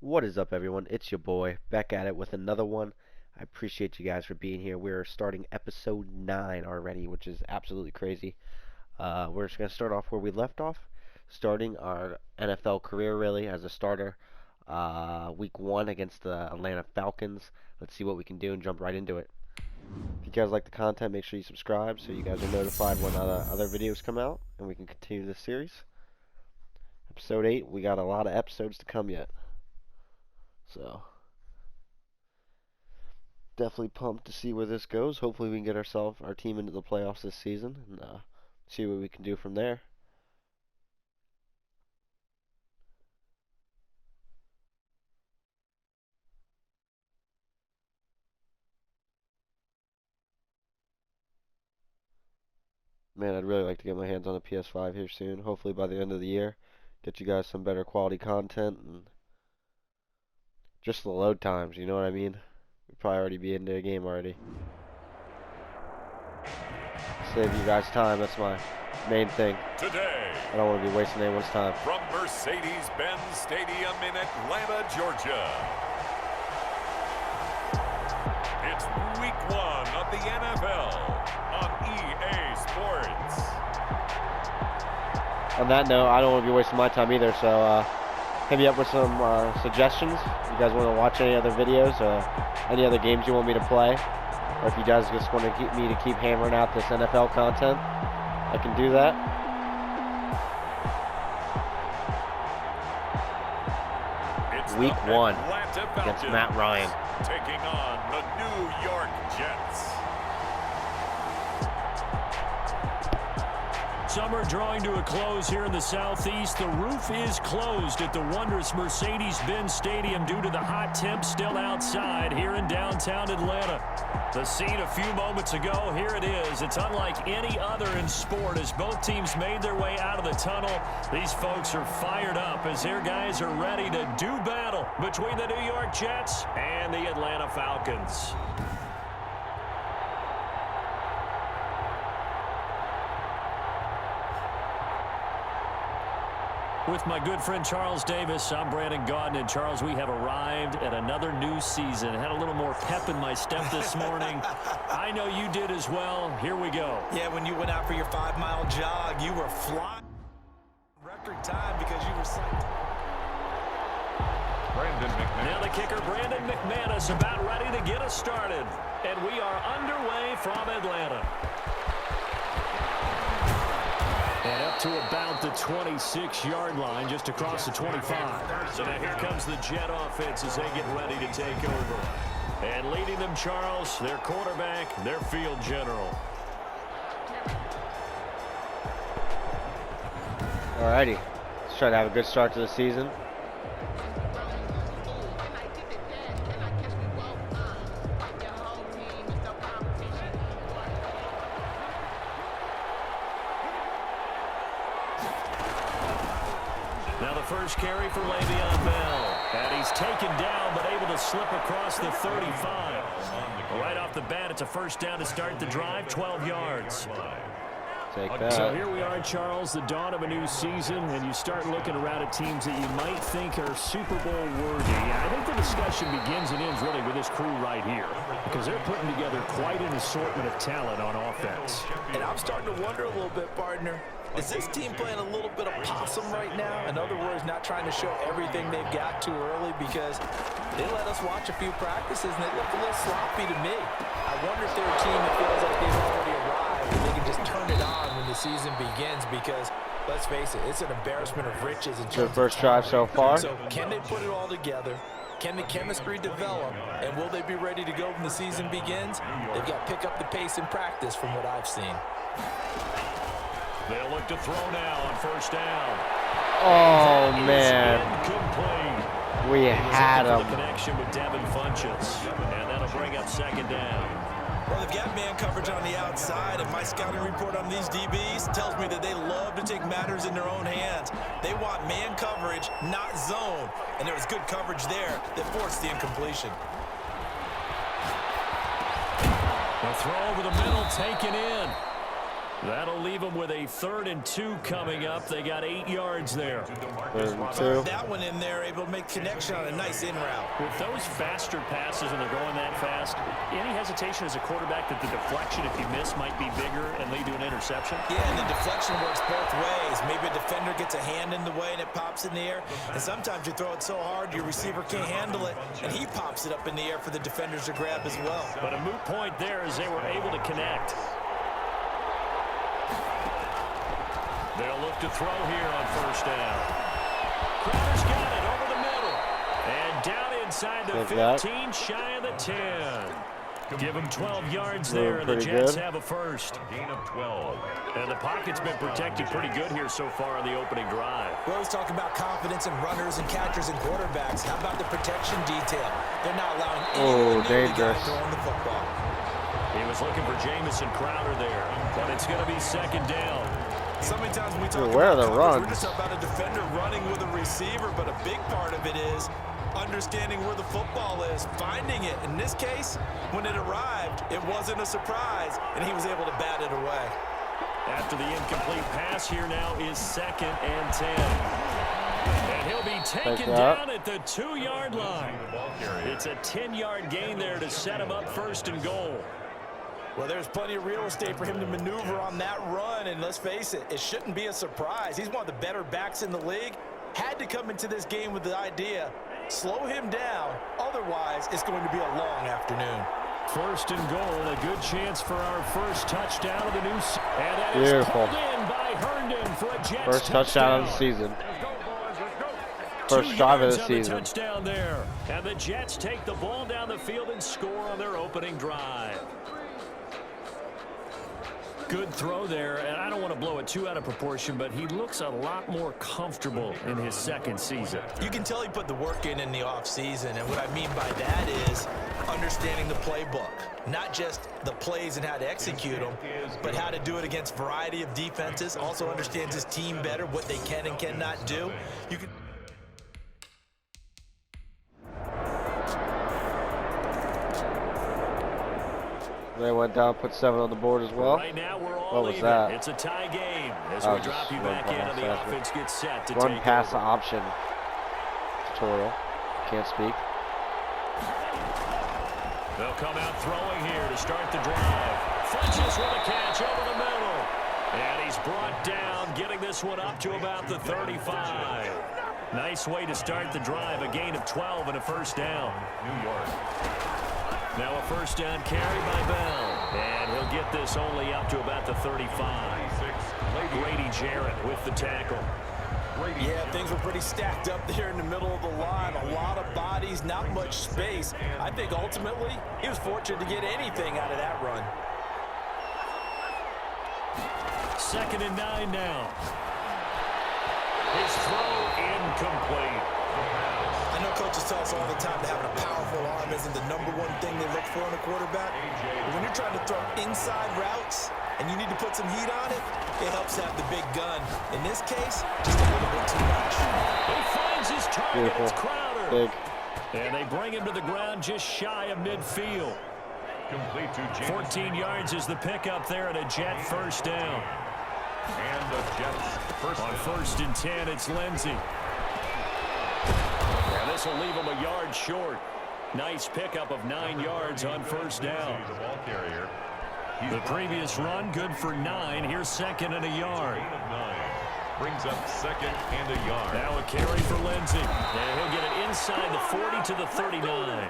What is up, everyone? It's your boy, back at it with another one. I appreciate you guys for being here. We're starting episode 9 already, which is absolutely crazy. We're just going to start off where we left off, starting our NFL career, really, as a starter. Week 1 against the Atlanta Falcons. Let's see what we can do and jump right into it. If you guys like the content, make sure you subscribe so you guys are notified when other videos come out, and we can continue this series. Episode 8, we got a lot of episodes to come yet. So, definitely pumped to see where this goes. Hopefully we can get our team into the playoffs this season and see what we can do from there. Man, I'd really like to get my hands on a PS5 here soon. Hopefully by the end of the year, get you guys some better quality content and just the load times, you know what I mean? We'd probably already be into a game already. Save you guys time, that's my main thing. Today, I don't want to be wasting anyone's time. from Mercedes-Benz Stadium in Atlanta, Georgia, it's week 1 of the NFL on EA Sports. On that note, I don't want to be wasting my time either, so hit me up with some suggestions. If you guys want to watch any other videos, any other games you want me to play, or if you guys just want to keep hammering out this NFL content, I can do that. It's Week the 1 Atlanta against Falcons Matt Ryan. taking on the New York Jets. Summer drawing to a close here in the southeast. The roof is closed at the wondrous Mercedes-Benz Stadium due to the hot temps still outside here in downtown Atlanta. The scene a few moments ago, here it is. It's unlike any other in sport as both teams made their way out of the tunnel. These folks are fired up as their guys are ready to do battle between the New York Jets and the Atlanta Falcons. With my good friend Charles Davis, I'm Brandon Gaudin. And Charles, we have arrived at another new season. Had a little more pep in my step this morning. I know you did as well. Here we go. Yeah, when you went out for your 5-mile jog, you were flying record time because you were psyched. Brandon McManus. Now the kicker, Brandon McManus, about ready to get us started. And we are underway from Atlanta. And up to about the 26-yard line, just across the 25. So now here comes the Jet offense as they get ready to take over. And leading them, Charles, their quarterback, their field general. Alrighty, let's try to have a good start to the season. Now the first carry for Le'Veon Bell. And he's taken down, but able to slip across the 35. Right off the bat, it's a first down to start the drive, 12 yards. Take that. So here we are, Charles, the dawn of a new season, and you start looking around at teams that you might think are Super Bowl worthy. I think the discussion begins and ends really with this crew right here, because they're putting together quite an assortment of talent on offense. And I'm starting to wonder a little bit, partner. Is this team playing a little bit of possum right now? In other words, not trying to show everything they've got too early because they let us watch a few practices and they look a little sloppy to me. I wonder if they're a team that feels like they've already arrived and they can just turn it on when the season begins because, let's face it, it's an embarrassment of riches in terms Good first drive so far. So can they put it all together? Can the chemistry develop? And will they be ready to go when the season begins? They've got to pick up the pace in practice from what I've seen. They'll look to throw now on first down. Oh, man. Incomplete. We had The him. connection with Devin Funchess, and that'll bring up second down. Well, they've got man coverage on the outside, and my scouting report on these DBs tells me that they love to take matters in their own hands. They want man coverage, not zone, and there was good coverage there that forced the incompletion. The throw over the middle taken in. That'll leave them with a 3rd and 2 coming up. They got 8 yards there. 3rd and 2. That one in there, able to make connection on a nice in route. With those faster passes and they're going that fast, any hesitation as a quarterback that the deflection, if you miss, might be bigger and lead to an interception? Yeah, and the deflection works both ways. Maybe a defender gets a hand in the way and it pops in the air. And sometimes you throw it so hard your receiver can't handle it, and he pops it up in the air for the defenders to grab as well. But a moot point there as they were able to connect. They'll look to throw here on 1st down. Crowder's got it over the middle. And down inside the 15, shy of the 10. Give them 12 yards there, and the Jets have a 1st. Gain of 12. And the pocket's been protected pretty good here so far on the opening drive. We always talk about confidence in runners and catchers and quarterbacks. How about the protection detail? They're not allowing anyone near the guy throwing the football. He was looking for Jamison Crowder there, but it's going to be 2nd down. So many times when we talk where are about the coverage, runs? we're just about a defender running with a receiver, but a big part of it is understanding where the football is, finding it. In this case, when it arrived, it wasn't a surprise, and he was able to bat it away. After the incomplete pass, here now is 2nd and 10. And he'll be taken down at the 2-yard line. It's a 10-yard gain there to set him up 1st and goal. Well, there's plenty of real estate for him to maneuver on that run, and let's face it, it shouldn't be a surprise. He's one of the better backs in the league. Had to come into this game with the idea, slow him down, otherwise it's going to be a long afternoon. 1st and goal, a good chance for our 1st touchdown of the new season. And that Beautiful. is pulled in by Herndon for a Jets 1st touchdown of the season. 1st drive of the season. Touchdown there. And the Jets take the ball down the field and score on their opening drive. Good throw there, and I don't want to blow it too out of proportion, but he looks a lot more comfortable in his 2nd season. You can tell he put the work in the offseason, and what I mean by that is understanding the playbook. Not just the plays and how to execute them, but how to do it against a variety of defenses. Also understands his team better, what they can and cannot do. You can. They went down, put 7 on the board as well. Right now we're all What was even. that? It's a tie game as we drop you back in and the offense gets set to Run take pass over. option tutorial. Can't speak. They'll come out throwing here to start the drive. Funches with a catch over the middle. And he's brought down, getting this one up to about the 35. Nice way to start the drive. A gain of 12 and a 1st down. New York. Now a 1st down carry by Bell. And he'll get this only up to about the 35. Grady Jarrett with the tackle. Yeah, things were pretty stacked up there in the middle of the line. A lot of bodies, not much space. I think ultimately he was fortunate to get anything out of that run. 2nd and 9 now. His throw incomplete. I know coaches tell us all the time that having a powerful arm isn't the #1 thing they look for in a quarterback. But when you're trying to throw inside routes and you need to put some heat on it, it helps have the big gun. In this case, just a little bit too much. He finds his target. Beautiful. It's Crowder. Big. And they bring him to the ground just shy of midfield. Complete to James. 14 yards is the pickup there and a Jet 1st down. And the Jets first On down. 1st and 10, it's Lindsey. And this will leave him a yard short. Nice pickup of 9 yards on 1st down. He's a ball carrier. The previous run, good for 9. Here's 2nd and a yard. Gain of 9. Brings up 2nd and a yard. Now a carry for Lindsey. And he'll get it inside the 40 to the 39.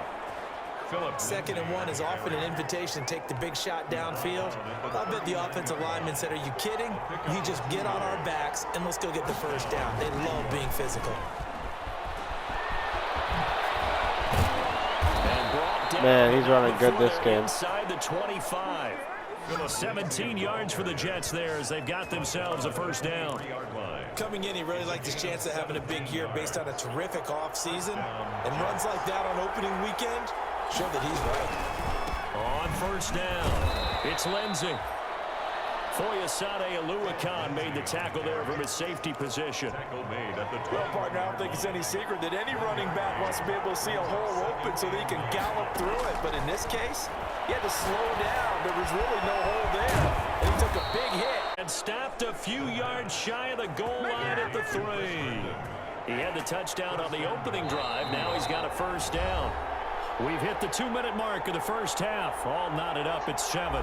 Phillips. 2nd and 1 is often an invitation to take the big shot downfield. I bet the offensive lineman said, are you kidding? You just get on our backs and let's go get the 1st down. They love being physical. Man, he's running good this game. Inside the 25. 17 yards for the Jets there as they've got themselves a 1st down. Coming in, he really liked his chance of having a big year based on a terrific offseason. And runs like that on opening weekend show that he's right. On 1st down, it's Lindsey. Foyesade Aluakan made the tackle there from his safety position. Well, partner, I don't think it's any secret that any running back wants to be able to see a hole open so that he can gallop through it. But in this case, he had to slow down. There was really no hole there, and he took a big hit. And stopped a few yards shy of the goal line at the 3. He had the touchdown on the opening drive. Now he's got a first down. We've hit the 2-minute mark of the first half. All knotted up at 7.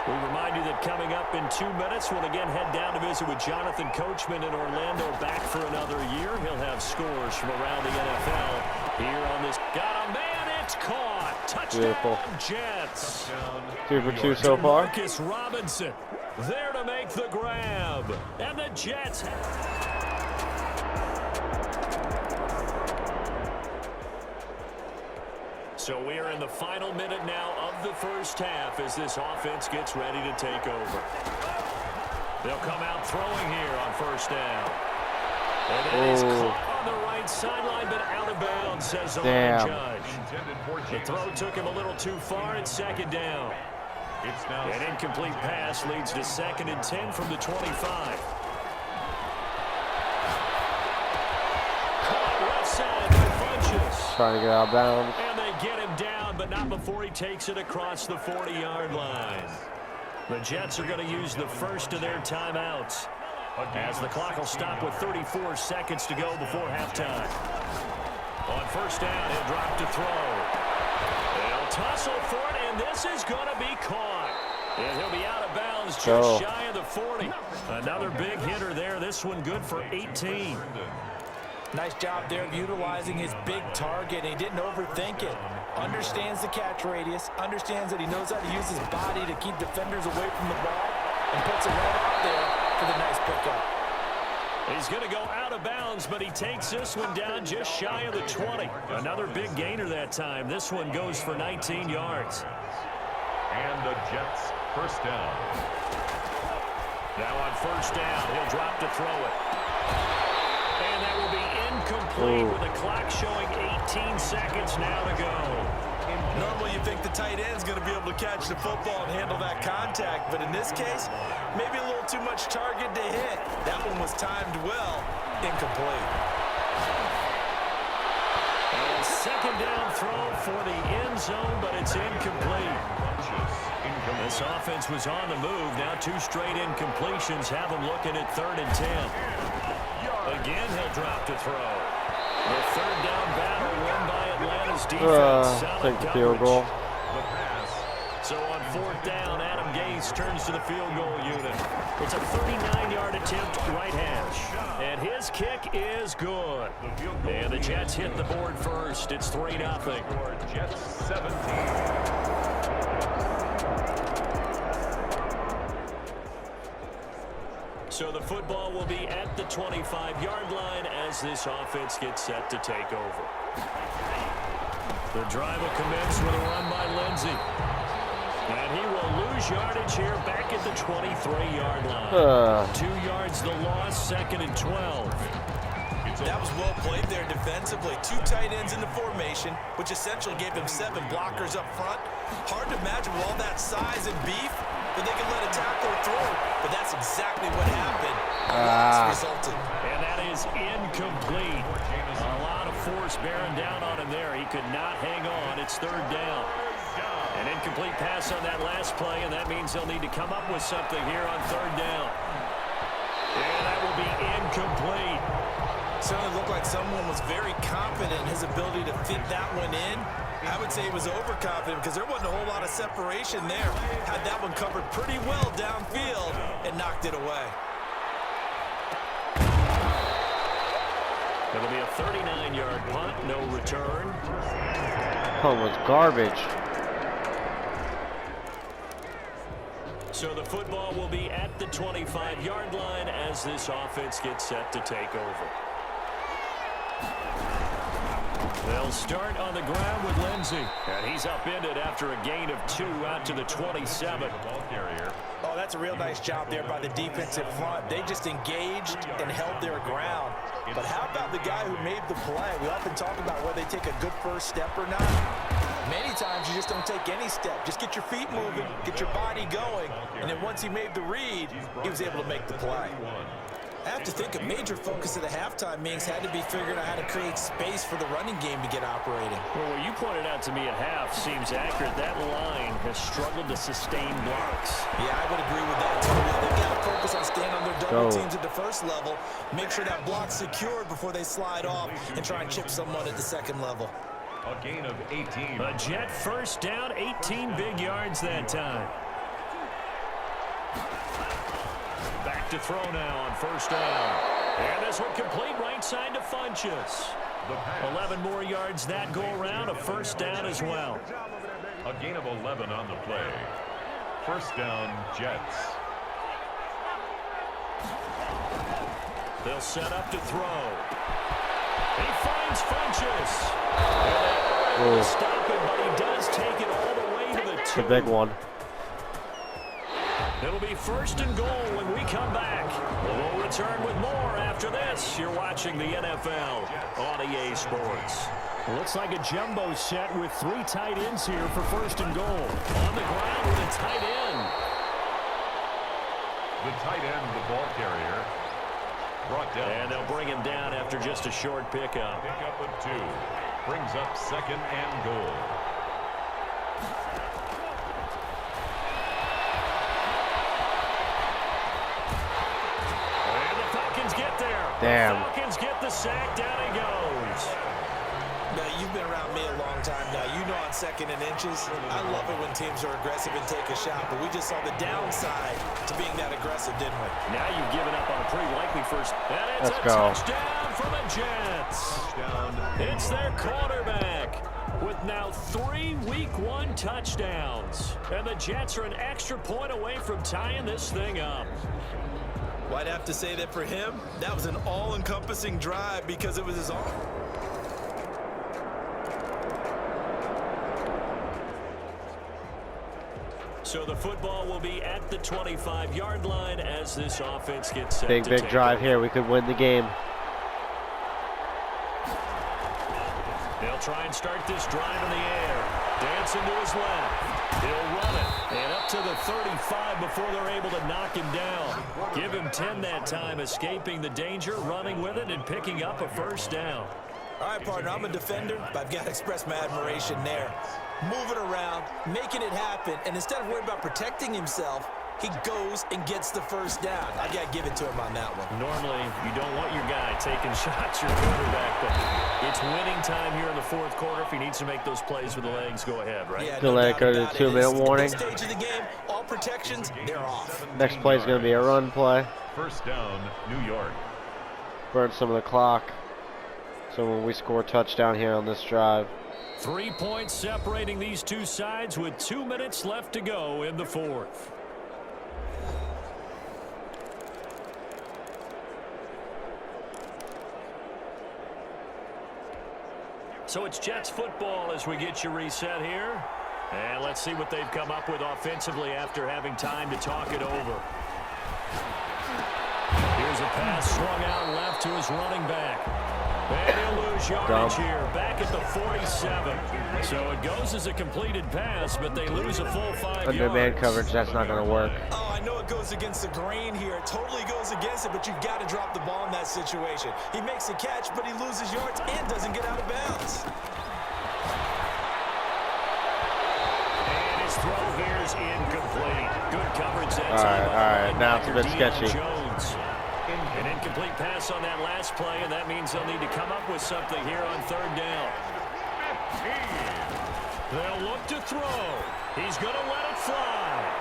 We remind you that coming up in 2 minutes, we'll again head down to visit with Jonathan Coachman in Orlando, back for another year. He'll have scores from around the NFL here on this. Got a man, it's caught. Touchdown, beautiful. Jets. 2 for 2 so far. Marcus Robinson there to make the grab. And the Jets. So we are in the final minute now of the first half as this offense gets ready to take over. They'll come out throwing here on first down. And it is caught on the right sideline, but out of bounds, says the line judge. The throw took him a little too far. It's second down. An incomplete pass leads to 2nd and 10 from the 25. Caught left side by Funchess. Trying to get out of bounds. And they get him down, but not before he takes it across the 40-yard line. The Jets are going to use the first of their timeouts, as the clock will stop with 34 seconds to go before halftime. On first down, he'll drop to throw. They'll tussle for it, and this is going to be caught. And he'll be out of bounds just shy of the 40. Another big hitter there. This one good for 18. Nice job there of utilizing his big target. He didn't overthink it. Understands the catch radius. Understands that he knows how to use his body to keep defenders away from the ball. And puts it right out there for the nice pickup. He's going to go out of bounds, but he takes this one down just shy of the 20. Another big gainer that time. This one goes for 19 yards. And the Jets first down. Now on first down, he'll drop to throw it. And that will be incomplete with the clock showing 18 seconds now to go. Normally you think the tight end's going to be able to catch the football and handle that contact, but in this case, maybe a little too much target to hit. That one was timed well. Incomplete. And second down throw for the end zone, but it's incomplete. This offense was on the move. Now 2 straight incompletions have them looking at 3rd and 10. Again, he'll drop to throw. The third down battle won by Atlanta's defense. Take the field goal. So on 4th down, Adam Gase turns to the field goal unit. It's a 39-yard attempt right hash. And his kick is good. And the Jets hit the board first. It's 3-0. Jets 17. So the football will be at the 25-yard line as this offense gets set to take over. The drive will commence with a run by Lindsey. And he will lose yardage here back at the 23-yard line. 2 yards the loss, 2nd and 12. That was well played there defensively. 2 tight ends in the formation, which essentially gave them 7 blockers up front. Hard to imagine with all that size and beef that they could let a tackler through. But that's exactly what happened. Resulted. And that is incomplete. A lot of force bearing down on him there. He could not hang on. It's 3rd down. An incomplete pass on that last play, and that means they'll need to come up with something here on 3rd down. And that will be incomplete. Certainly looked like someone was very confident in his ability to fit that one in. I would say he was overconfident because there wasn't a whole lot of separation there. Had that one covered pretty well downfield and knocked it away. It'll be a 39-yard punt, no return. Oh, it was garbage. So the football will be at the 25-yard line as this offense gets set to take over. They'll start on the ground with Lindsey. And he's upended after a gain of 2 out to the 27. Oh, that's a real nice job there by the defensive front. They just engaged and held their ground. But how about the guy who made the play? We often talk about whether they take a good first step or not. Many times you just don't take any step. Just get your feet moving, get your body going, and then once he made the read, he was able to make the play. I have to think a major focus of the halftime meetings had to be figuring out how to create space for the running game to get operating. Well, what you pointed out to me at half seems accurate. That line has struggled to sustain blocks. Yeah, I would agree with that, too. They've got to focus on staying on their double teams at the first level, make sure that block's secured before they slide off, and try and chip someone at the second level. A gain of 18. A Jet first down, 18 big yards that time. Back to throw now on first down. And this one complete right side to Funchess. 11 more yards that go around, a first down as well. A gain of 11 on the play. First down, Jets. They'll set up to throw. He finds Funchess. Stop it, but he does take it all the way to the 2. It's a big one. It'll be first and goal when we come back. We'll return with more after this. You're watching the NFL on EA Sports. Looks like a jumbo set with 3 tight ends here for first and goal. On the ground with a tight end. The tight end, the ball carrier, brought down. And they'll bring him down after just a short pickup. Pickup of 2. Brings up second and goal. Get there. Damn. The Falcons get the sack. Down he goes. Now, you've been around me a long time now. You know on second and inches, I love it when teams are aggressive and take a shot, but we just saw the downside to being that aggressive, didn't we? Now you've given up on a pretty likely first. And it's Let's a go. touchdown for the Jets. Touchdown. It's their quarterback with now 3 Week 1 touchdowns. And the Jets are an extra point away from tying this thing up. Well, I'd have to say that for him, that was an all-encompassing drive because it was his arm. So the football will be at the 25-yard line as this offense gets set Big drive here. We could win the game. They'll try and start this drive in the air. Dancing to his left. He'll run it. And up to the 35 before they're able to knock him down. Give him 10 that time, escaping the danger, running with it, and picking up a first down. All right, partner, I'm a defender, but I've got to express my admiration there. Moving around, making it happen, and instead of worrying about protecting himself, he goes and gets the first down. I got to give it to him on that one. Normally, you don't want your guy taking shots, your quarterback, but it's winning time here in the fourth quarter. If he needs to make those plays with the legs, go ahead, right? Yeah, Delay doubt code, about it. 2-minute warning. At this stage of the game, all protections, they're off. Next play is going to be a run play. First down, New York. Burn some of the clock. So when we score a touchdown here on this drive. 3 points separating these two sides with 2 minutes left to go in the fourth. So it's Jets football as we get you reset here. And let's see what they've come up with offensively after having time to talk it over. Here's a pass swung out left to his running back. And he'll lose yardage here, back at the 47. So it goes as a completed pass, but they lose a full 5 Under yards. man coverage, that's not going to work. Oh, I know it goes against the grain here. It totally goes against it, but you've got to drop the ball in that situation. He makes a catch, but he loses yards and doesn't get out of bounds. And his throw here is incomplete. Good coverage that All time. right, now it's a bit Deion sketchy. Jones. An incomplete pass on that last play, and that means they'll need to come up with something here on third down. They'll look to throw. He's going to let it fly.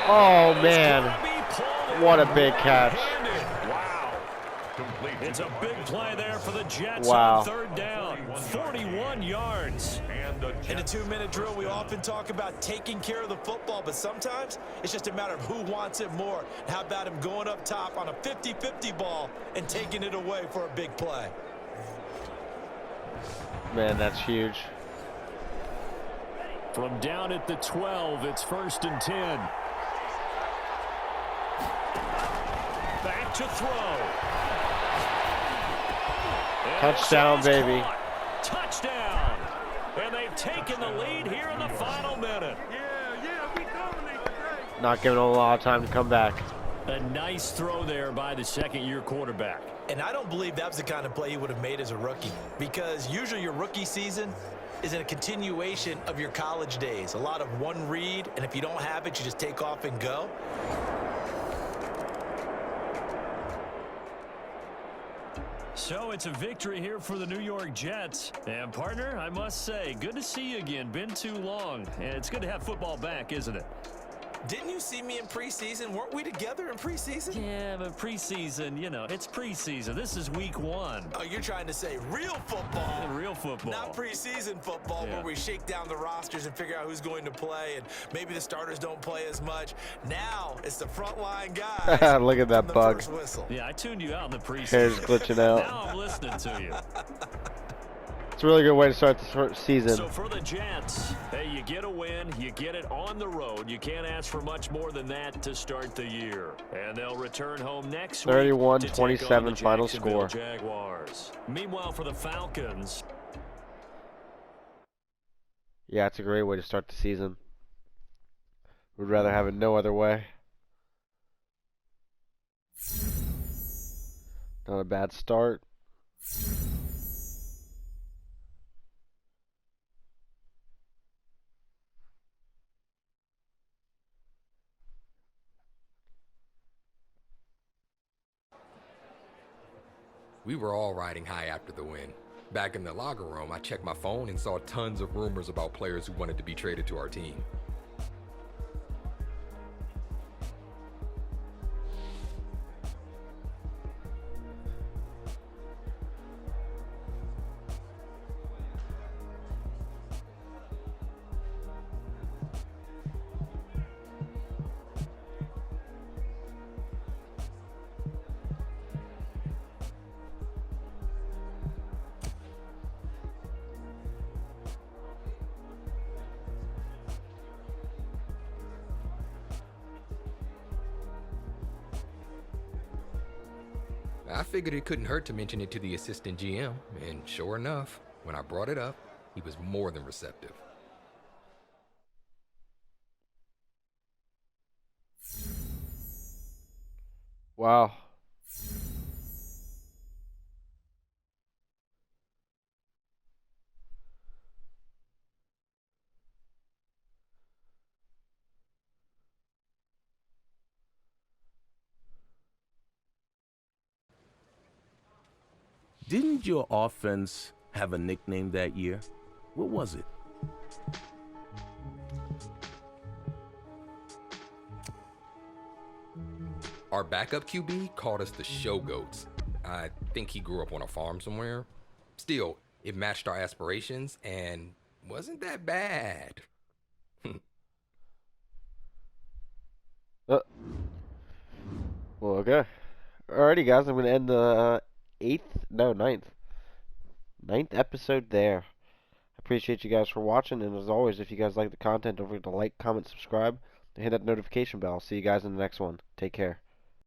Oh, It's man. gonna be pulled What a in big catch. one-handed. Wow. Complete. It's a big play there for the Jets Wow. on third down. 41 yards. In a 2-minute drill, we often talk about taking care of the football, but sometimes it's just a matter of who wants it more. How about him going up top on a 50-50 ball and taking it away for a big play? Man, that's huge. From down at the 12, it's first and 10. Back to throw. Touchdown, baby. Touchdown. And they've taken the lead here in the final minute. Not giving them a lot of time to come back. A nice throw there by the second-year quarterback. And I don't believe that was the kind of play he would have made as a rookie, because usually your rookie season is in a continuation of your college days. A lot of one read, and if you don't have it, you just take off and go. So it's a victory here for the New York Jets. And, partner, I must say, good to see you again. Been too long. And it's good to have football back, isn't it? Didn't you see me in preseason? Weren't we together in preseason? Yeah, but preseason, you know, it's preseason. This is week 1. Oh, you're trying to say real football. Real football. Not preseason football, where we shake down the rosters and figure out who's going to play, and maybe the starters don't play as much. Now it's the frontline guys. Look at that bug. Yeah, I tuned you out in the preseason. Hair's glitching out. Now I'm listening to you. It's a really good way to start the season. So for the Jets, hey, you get a win, you get it on the road. You can't ask for much more than that to start the year. And they'll return home next week. 31-27 final score. Jaguars. Meanwhile, for the Falcons. Yeah, it's a great way to start the season. Would rather have it no other way. Not a bad start. We were all riding high after the win. Back in the locker room, I checked my phone and saw tons of rumors about players who wanted to be traded to our team. I figured it couldn't hurt to mention it to the assistant GM, and sure enough, when I brought it up, he was more than receptive. Wow. Didn't your offense have a nickname that year? What was it? Our backup QB called us the Showgoats. I think he grew up on a farm somewhere. Still, it matched our aspirations and wasn't that bad. Well, okay. Alrighty, guys, I'm going to end the ninth episode there. I appreciate you guys for watching, and as always, if you guys like the content, don't forget to like, comment, subscribe, and hit that notification bell. I'll see you guys in the next one. Take care.